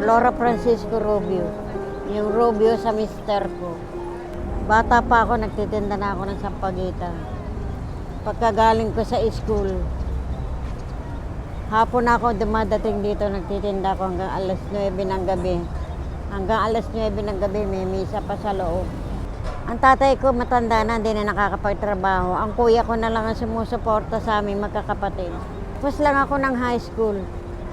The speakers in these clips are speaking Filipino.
Laura Francisco Rubio. Yung Rubio sa mister ko. Bata pa ako, nagtitinda na ako ng sampagita. Pagkagaling ko sa school, hapon ako dumadating dito, nagtitinda ako hanggang alas 9 ng gabi. Hanggang alas 9 ng gabi, may misa pa sa loob. Ang tatay ko matanda na, hindi na nakakapagtrabaho. Ang kuya ko na lang ang sumusuporta sa aming magkakapatid. Tapos lang ako ng high school,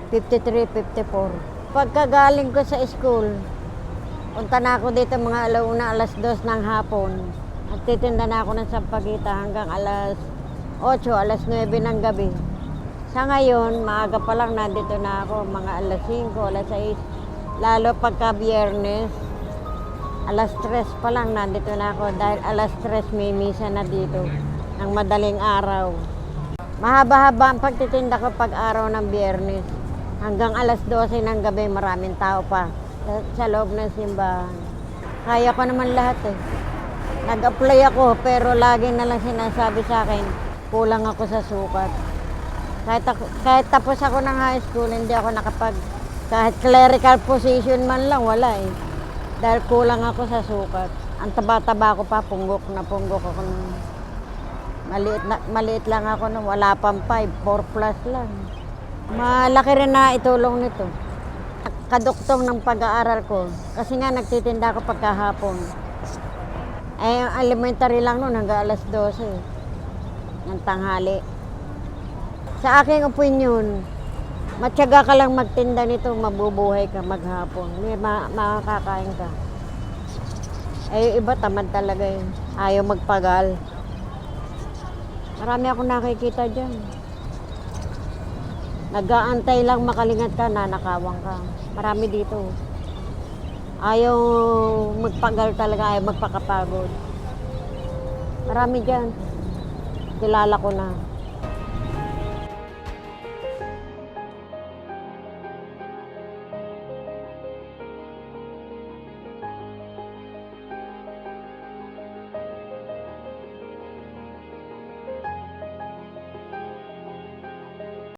53, 54. Pagkagaling ko sa school, punta na ako dito mga alauna, alas 2 ng hapon. Nagtitinda na ako ng sampagita hanggang alas 8, alas 9 ng gabi. Sa ngayon, maaga pa lang nandito na ako, mga alas 5, alas 6. Lalo pagka biyernes, alas 3 pa lang nandito na ako dahil alas 3 may misa na dito ng madaling araw. Mahaba-haba ang pagtitinda ko pag araw ng biyernes. Hanggang alas 12 ng gabi, maraming tao pa sa loob ng simbahan. Kaya ko naman lahat eh. Nag-apply ako pero lagi na lang sinasabi sa akin, kulang ako sa sukat. Kahit tapos ako ng high school, hindi ako kahit clerical position man lang, wala eh. Dahil kulang ako sa sukat. Ang taba-taba ko pa, punggok ako. Maliit lang ako nung wala pang 5, 4 plus lang. Malaki rin na itulong nito. Kaduktong ng pag-aaral ko. Kasi nga nagtitinda ako pagkahapon. Eh, elementary lang noon hanggang alas 12 ng tanghali. Sa aking opinion, matyaga ka lang magtinda nito, mabubuhay ka maghapon. May makakain ka. Eh, iba tamad talaga yun. Ayaw magpagal. Marami akong nakikita dyan. Nag-aantay lang makalingat ka, nanakawang ka. Marami dito. Ayaw magpagal talaga, ayaw magpakapagod. Marami dyan. Kilala ko na.